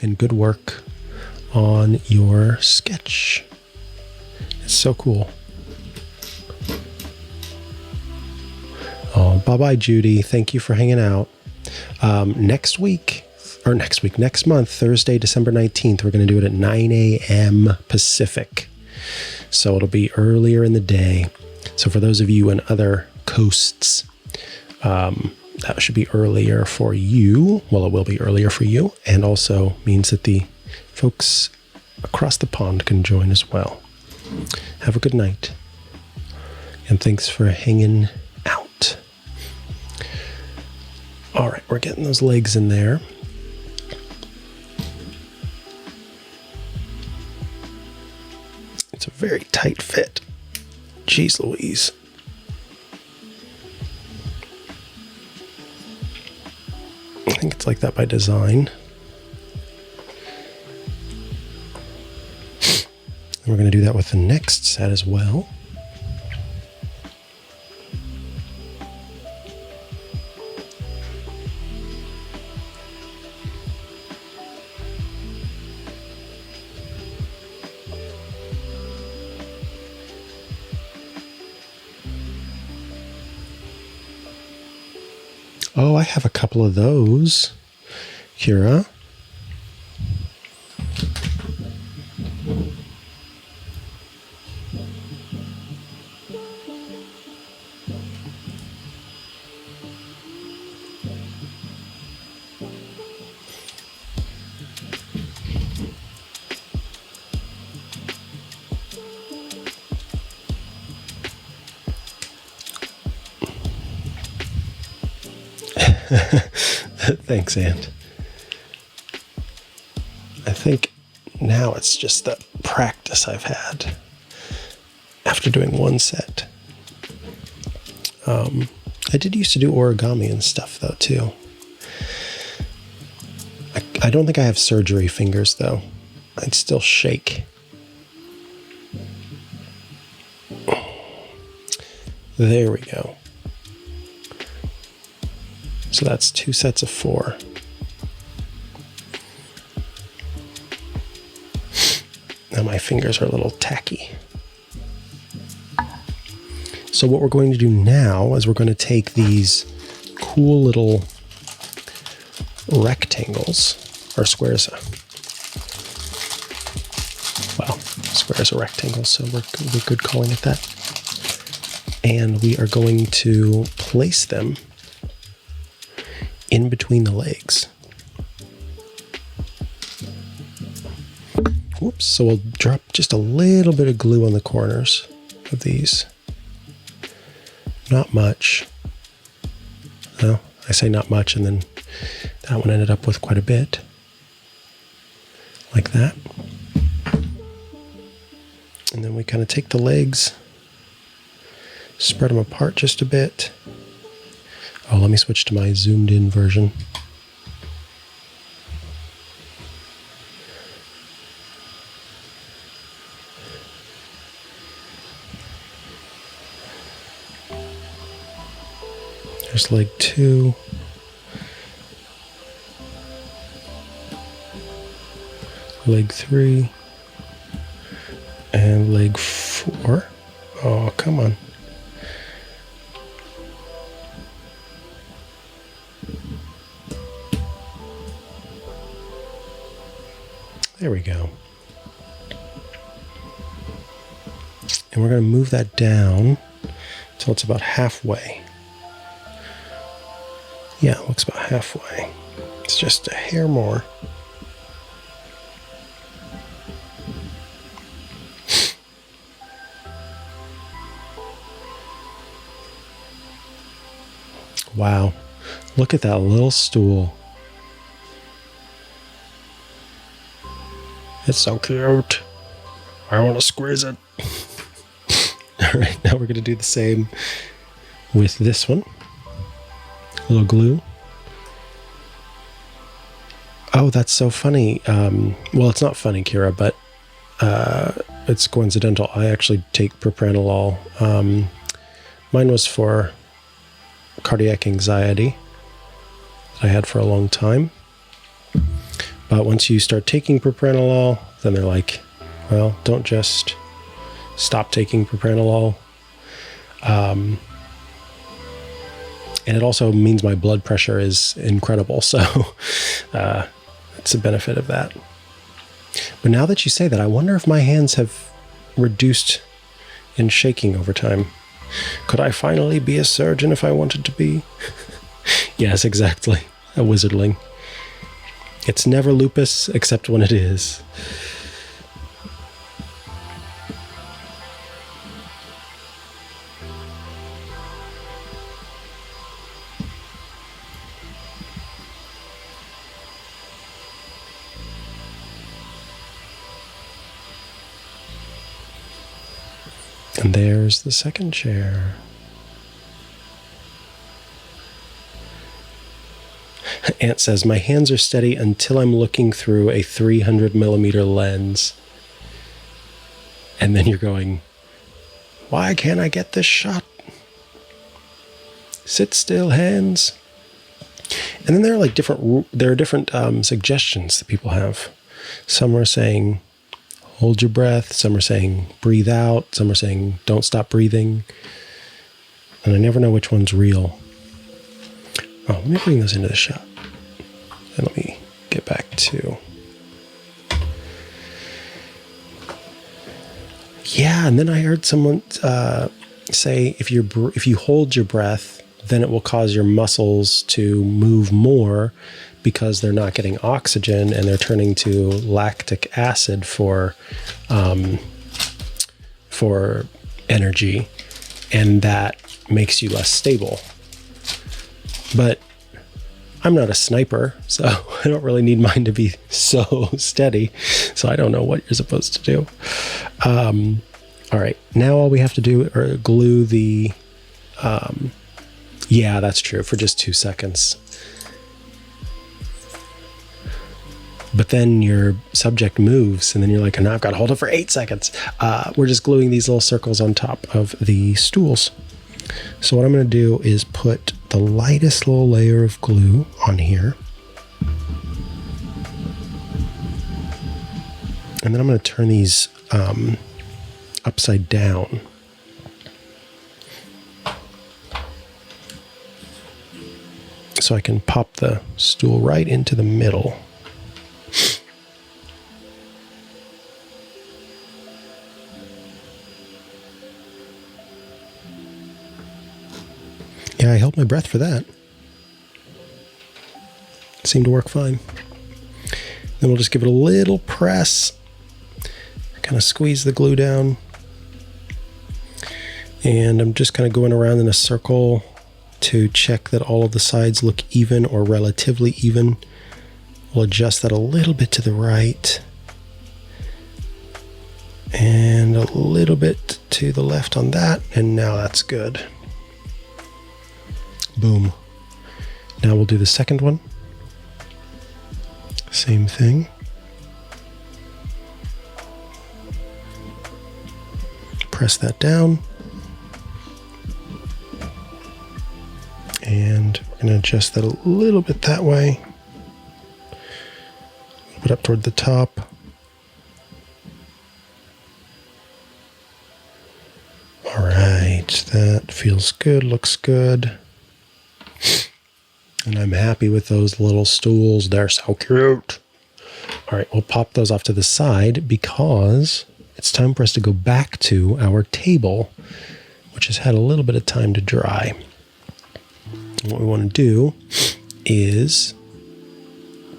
And good work on your sketch. It's so cool. Oh, bye-bye, Judy. Thank you for hanging out. Next month, Thursday, December 19th, we're going to do it at 9 a.m. Pacific. So it'll be earlier in the day. So for those of you in other coasts, that should be earlier for you. Well, it will be earlier for you. And also means that the folks across the pond can join as well. Have a good night. And thanks for hanging out. All right, we're getting those legs in there. It's a very tight fit. Jeez Louise. I think it's like that by design. And we're going to do that with the next set as well. Oh, I have a couple of those, Kira. Thanks, Ant. I think now it's just the practice I've had after doing one set. I did used to do origami and stuff, though, too. I don't think I have surgery fingers, though. I'd still shake. There we go. So that's 2 sets of 4. Now my fingers are a little tacky. So what we're going to do now is we're going to take these cool little rectangles, or squares. Well, squares are rectangles, so we're good calling it that. And we are going to place them in between the legs. Whoops, so we'll drop just a little bit of glue on the corners of these. Not much. No, I say not much, and then that one ended up with quite a bit. Like that. And then we kind of take the legs, spread them apart just a bit. Oh, let me switch to my zoomed in version. There's leg 2. Leg 3. And leg 4. Oh, come on. There we go. And we're going to move that down until it's about halfway. Yeah, it looks about halfway. It's just a hair more. Wow. Look at that little stool. It's so cute. I want to squeeze it. All right, now we're going to do the same with this one. A little glue. Oh, that's so funny. Well, it's not funny, Kira, but it's coincidental. I actually take propranolol. Mine was for cardiac anxiety that I had for a long time. But once you start taking propranolol, then they're like, well, don't just stop taking propranolol. And it also means my blood pressure is incredible. So it's a benefit of that. But now that you say that, I wonder if my hands have reduced in shaking over time. Could I finally be a surgeon if I wanted to be? Yes, exactly. A wizardling. It's never lupus except when it is. And there's the second chair. Ant says, my hands are steady until I'm looking through a 300 millimeter lens. And then you're going, why can't I get this shot? Sit still, hands. And then there are different suggestions that people have. Some are saying, hold your breath. Some are saying, breathe out. Some are saying, don't stop breathing. And I never know which one's real. Oh, let me bring those into the shot. And let me get back to... Yeah, and then I heard someone say if you hold your breath, then it will cause your muscles to move more because they're not getting oxygen and they're turning to lactic acid for energy, and that makes you less stable. But I'm not a sniper, so I don't really need mine to be so steady. So I don't know what you're supposed to do. All right, now all we have to do is glue the... yeah, that's true, for just 2 seconds. But then your subject moves, and then you're like, now I've got to hold it for 8 seconds. We're just gluing these little circles on top of the stools. So what I'm going to do is put the lightest little layer of glue on here. And then I'm going to turn these upside down. So I can pop the stool right into the middle. Yeah, I held my breath for that. It seemed to work fine. Then we'll just give it a little press. Kind of squeeze the glue down. And I'm just kind of going around in a circle to check that all of the sides look even or relatively even. We'll adjust that a little bit to the right. And a little bit to the left on that. And now that's good. Boom. Now we'll do the second one. Same thing. Press that down. And we're going to adjust that a little bit that way. Put up toward the top. All right, that feels good, looks good. And I'm happy with those little stools. They're so cute. All right, we'll pop those off to the side because it's time for us to go back to our table, which has had a little bit of time to dry. And what we want to do is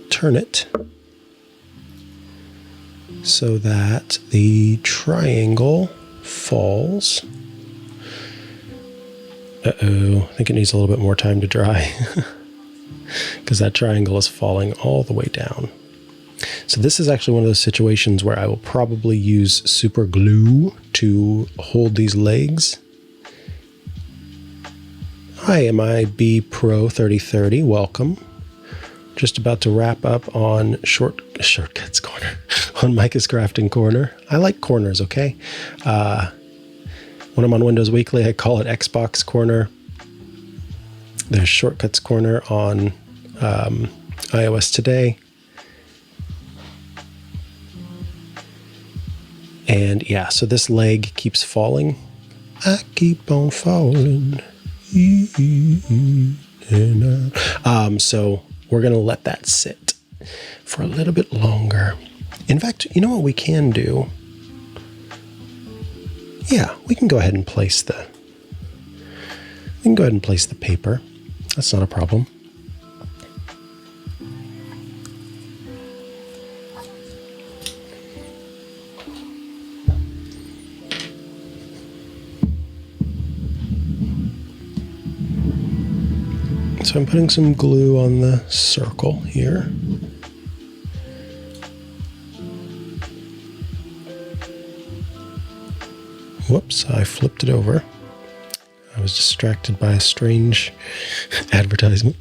turn it so that the triangle falls. Uh-oh, I think it needs a little bit more time to dry because that triangle is falling all the way down. So this is actually one of those situations where I will probably use super glue to hold these legs. Hi, MIB Pro 3030, welcome. Just about to wrap up on Shortcuts Corner, on Mikah's Crafting Corner. I like corners, okay? When I'm on Windows Weekly, I call it Xbox Corner. There's Shortcuts Corner on iOS Today. And yeah, so this leg keeps falling. I keep on falling. So we're going to let that sit for a little bit longer. In fact, you know what we can do? Yeah, we can go ahead and place the paper. That's not a problem. So I'm putting some glue on the circle here. Whoops, I flipped it over. I was distracted by a strange advertisement.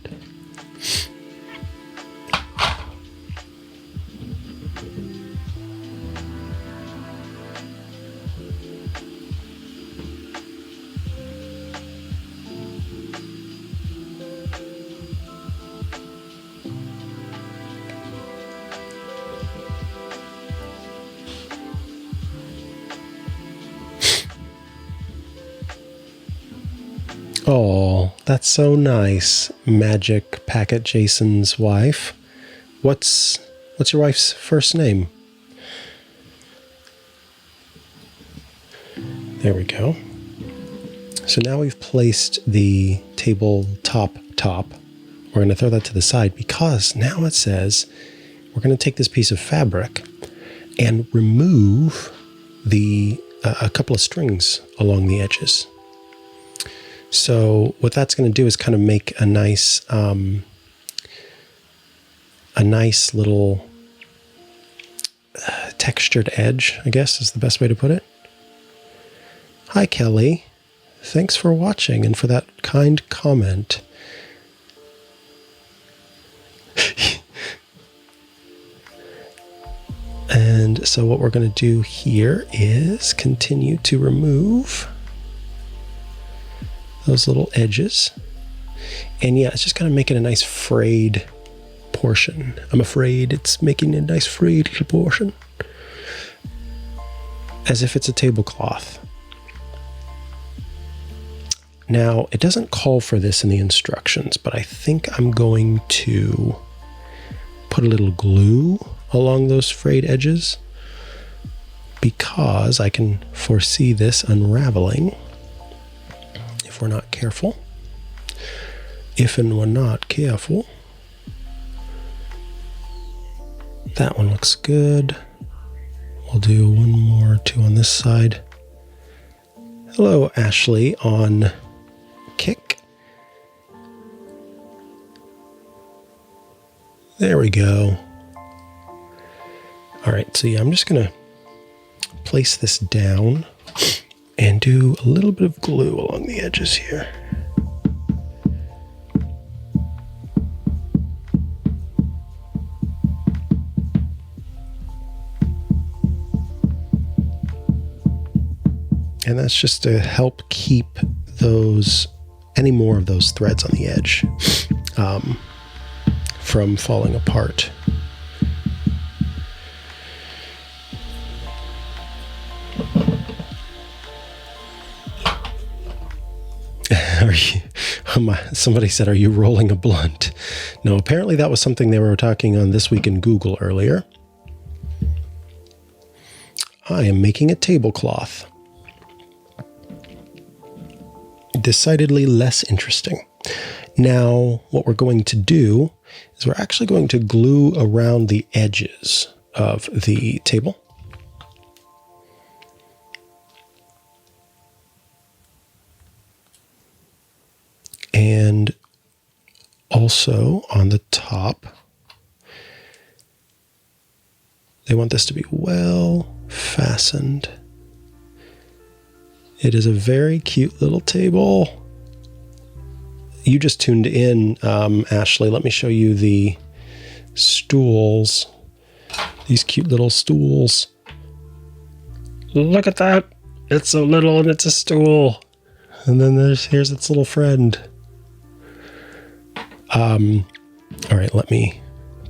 Oh, That's so nice. Magic Packet Jason's wife. What's your wife's first name? There we go. So now we've placed the tabletop top. We're going to throw that to the side because now it says we're going to take this piece of fabric and remove a couple of strings along the edges. So what that's going to do is kind of make a nice little textured edge, I guess is the best way to put it. Hi, Kelly. Thanks for watching and for that kind comment. And so what we're going to do here is continue to remove those little edges. And yeah, it's just kind of making a nice frayed portion. I'm afraid it's making a nice frayed little portion. As if it's a tablecloth. Now, it doesn't call for this in the instructions, but I think I'm going to put a little glue along those frayed edges because I can foresee this unraveling if we're not careful. If and we're not careful. That one looks good. We'll do one more, two on this side. Hello, Ashley on Kick. There we go. All right, so yeah, I'm just gonna place this down and do a little bit of glue along the edges here. And that's just to help keep any more of those threads on the edge from falling apart. Somebody said, are you rolling a blunt? No, apparently that was something they were talking on This Week in Google earlier. I am making a tablecloth. Decidedly less interesting. Now, what we're going to do is we're actually going to glue around the edges of the table. And also on the top, they want this to be well fastened. It is a very cute little table. You just tuned in, Ashley. Let me show you the stools. These cute little stools. Look at that. It's so little and it's a stool. And then here's its little friend. All right, let me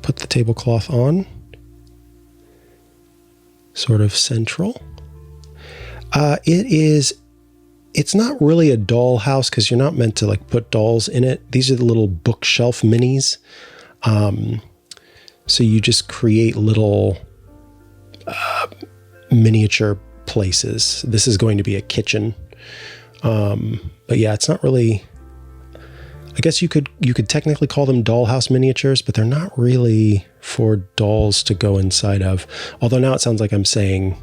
put the tablecloth on. Sort of central. It's not really a doll house because you're not meant to like put dolls in it. These are the little bookshelf minis. So you just create little miniature places. This is going to be a kitchen. But yeah, it's not really, I guess you could technically call them dollhouse miniatures, but they're not really for dolls to go inside of. Although now it sounds like I'm saying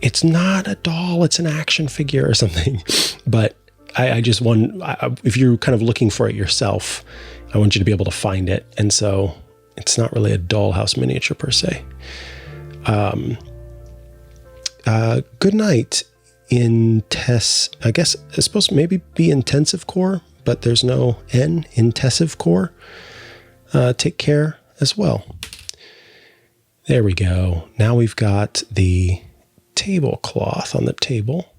it's not a doll, it's an action figure or something. But I just want, if you're kind of looking for it yourself, I want you to be able to find it. And so it's not really a dollhouse miniature per se. Good night, I guess it's supposed to maybe be intensive core, but there's no N, intensive core. Take care as well. There we go. Now we've got the tablecloth on the table.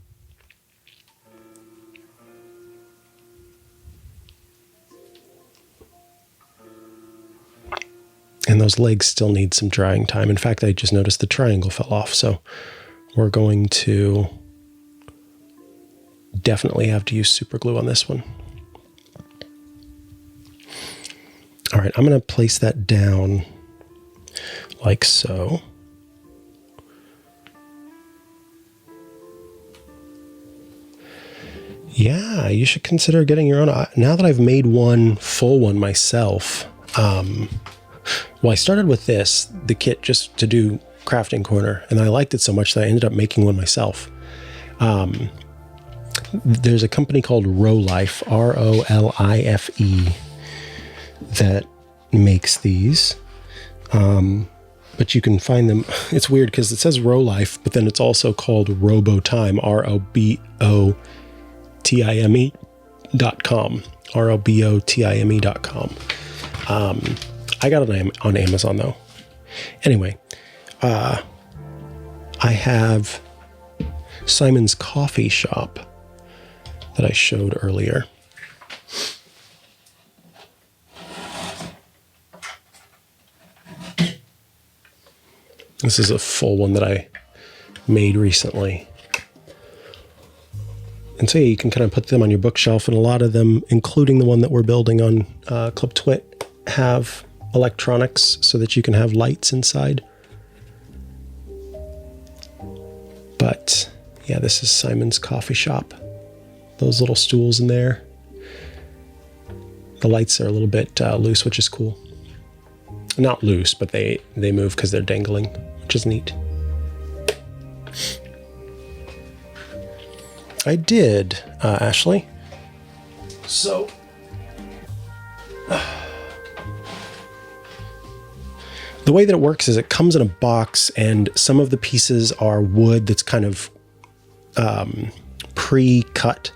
And those legs still need some drying time. In fact, I just noticed the triangle fell off. So we're going to definitely have to use super glue on this one. All right, I'm going to place that down like so. Yeah, you should consider getting your own. Now that I've made one full one myself, well, I started with the kit just to do Crafting Corner, and I liked it so much that I ended up making one myself. There's a company called Rolife, Rolife, that makes these. But you can find them. It's weird because it says Rolife, but then it's also called Robotime, ROBOTIME.com, ROBOTIME.com. I got it on Amazon though. Anyway, I have Simon's Coffee Shop that I showed earlier. This is a full one that I made recently. And so yeah, you can kind of put them on your bookshelf, and a lot of them, including the one that we're building on Club TWiT, have electronics so that you can have lights inside. But yeah, this is Simon's Coffee Shop. Those little stools in there. The lights are a little bit loose, which is cool. Not loose, but they move because they're dangling, which is neat. I did, Ashley. So, the way that it works is it comes in a box, and some of the pieces are wood that's kind of pre-cut,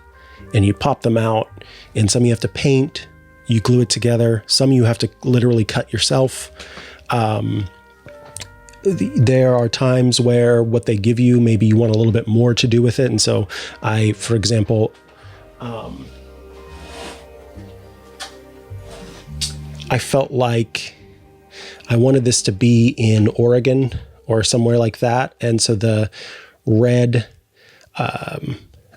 and you pop them out, and some you have to paint. You glue it together. Some you have to literally cut yourself. There are times where what they give you, maybe you want a little bit more to do with it. And so I, for example, I felt like I wanted this to be in Oregon or somewhere like that. And so the red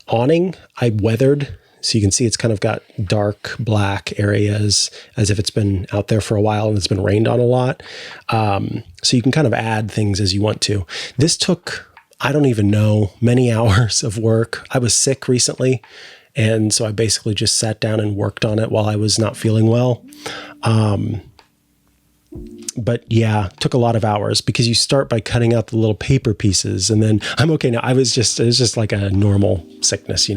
awning I weathered. So you can see it's kind of got dark black areas as if it's been out there for a while and it's been rained on a lot. So you can kind of add things as you want to. This took, I don't even know, many hours of work. I was sick recently, and so I basically just sat down and worked on it while I was not feeling well. But yeah, took a lot of hours because you start by cutting out the little paper pieces, and then I'm okay now. It was just like a normal sickness,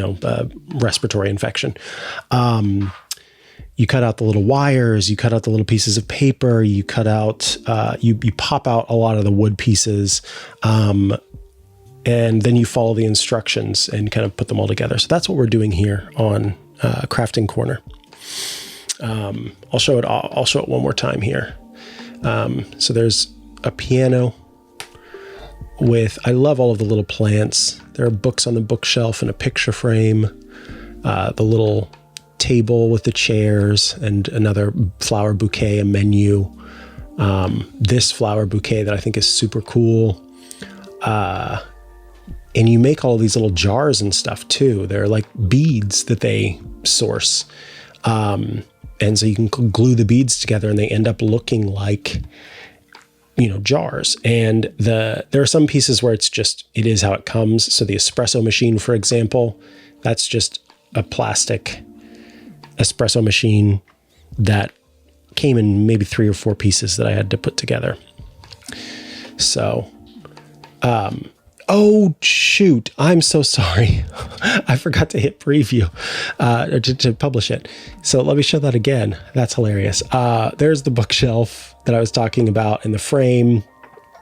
respiratory infection. You cut out the little wires, you cut out the little pieces of paper, you cut out, you pop out a lot of the wood pieces, and then you follow the instructions and kind of put them all together. So that's what we're doing here on Crafting Corner. I'll show it one more time here. So there's a piano with, I love all of the little plants. There are books on the bookshelf and a picture frame, the little table with the chairs and another flower bouquet, a menu. This flower bouquet that I think is super cool. And you make all these little jars and stuff too. They're like beads that they source. And so you can glue the beads together and they end up looking like, jars. And there are some pieces where it is how it comes. So the espresso machine, for example, that's just a plastic espresso machine that came in maybe 3 or 4 pieces that I had to put together. So, oh shoot, I'm so sorry. I forgot to hit preview to publish it. So let me show that again. That's hilarious. There's the bookshelf that I was talking about in the frame,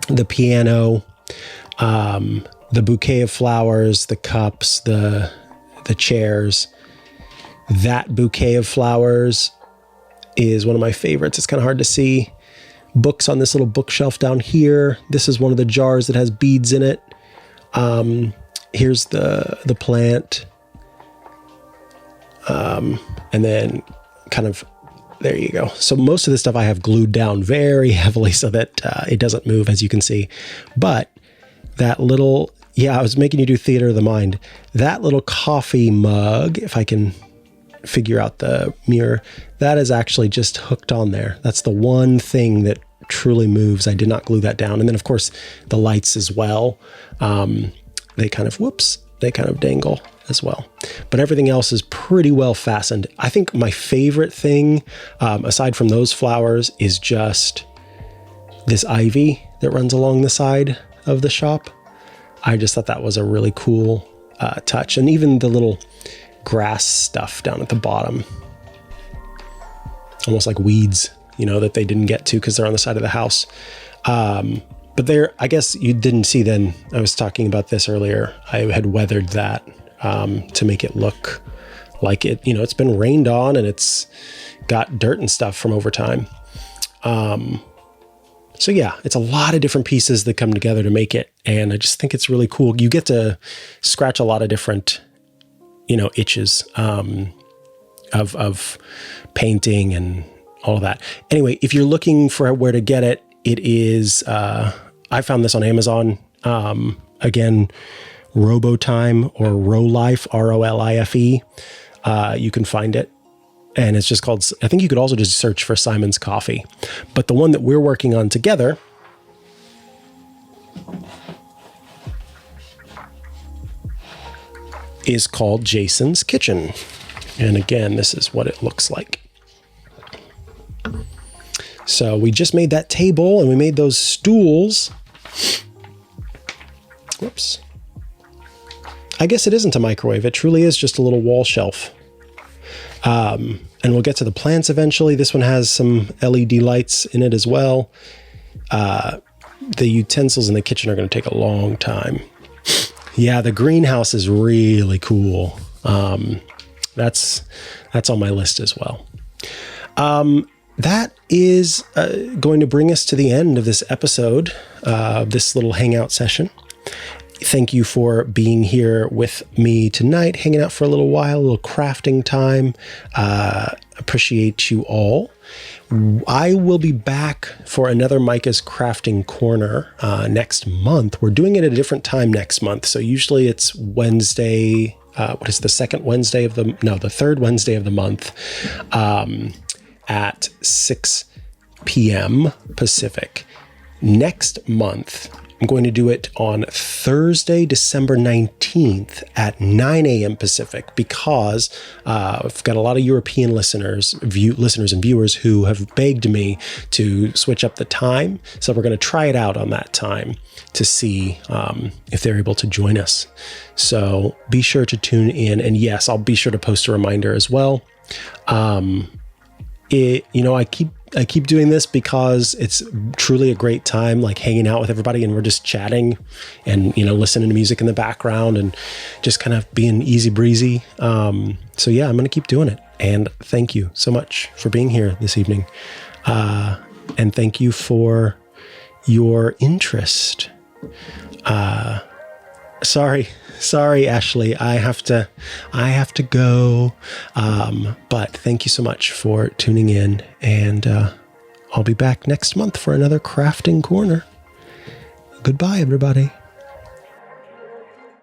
the piano, the bouquet of flowers, the cups, the chairs. That bouquet of flowers is one of my favorites. It's kind of hard to see. Books on this little bookshelf down here. This is one of the jars that has beads in it. Here's the plant. And then kind of, there you go. So most of this stuff I have glued down very heavily so that it doesn't move, as you can see. But that little, I was making you do theater of the mind. That little coffee mug, if I can figure out the mirror, that is actually just hooked on there. That's the one thing that truly moves. I did not glue that down. And then of course the lights as well. They kind of dangle as well. But everything else is pretty well fastened. I think my favorite thing, aside from those flowers, is just this ivy that runs along the side of the shop. I just thought that was a really cool touch. And even the little grass stuff down at the bottom, almost like weeds, that they didn't get to because they're on the side of the house. But there, I guess you didn't see then, I was talking about this earlier, I had weathered that to make it look like it, it's been rained on and it's got dirt and stuff from over time. So yeah, it's a lot of different pieces that come together to make it. And I just think it's really cool. You get to scratch a lot of different, itches of painting and all of that. Anyway, if you're looking for where to get it, it is, I found this on Amazon. Again, Robotime or Rolife, Rolife. You can find it. And it's just called, I think you could also just search for Simon's Coffee. But the one that we're working on together is called Jason's Kitchen. And again, this is what it looks like. So we just made that table and we made those stools. Whoops. I guess it isn't a microwave. It truly is just a little wall shelf. And we'll get to the plants eventually. This one has some LED lights in it as well. The utensils in the kitchen are going to take a long time. Yeah, the greenhouse is really cool. That's on my list as well. That is going to bring us to the end of this episode, this little hangout session. Thank you for being here with me tonight, hanging out for a little while, a little crafting time. Appreciate you all. I will be back for another Mikah's Crafting Corner next month. We're doing it at a different time next month. So usually it's Wednesday. What is the third Wednesday of the month at 6 p.m. Pacific. Next month, I'm going to do it on Thursday, December 19th at 9 a.m. Pacific because I've got a lot of European listeners and viewers who have begged me to switch up the time. So we're going to try it out on that time to see if they're able to join us. So be sure to tune in. And yes, I'll be sure to post a reminder as well. I keep doing this because it's truly a great time, like hanging out with everybody and we're just chatting and, listening to music in the background and just kind of being easy breezy. So yeah, I'm going to keep doing it. And thank you so much for being here this evening. And thank you for your interest. Sorry, Ashley, I have to go. But thank you so much for tuning in, and I'll be back next month for another crafting corner. Goodbye, everybody.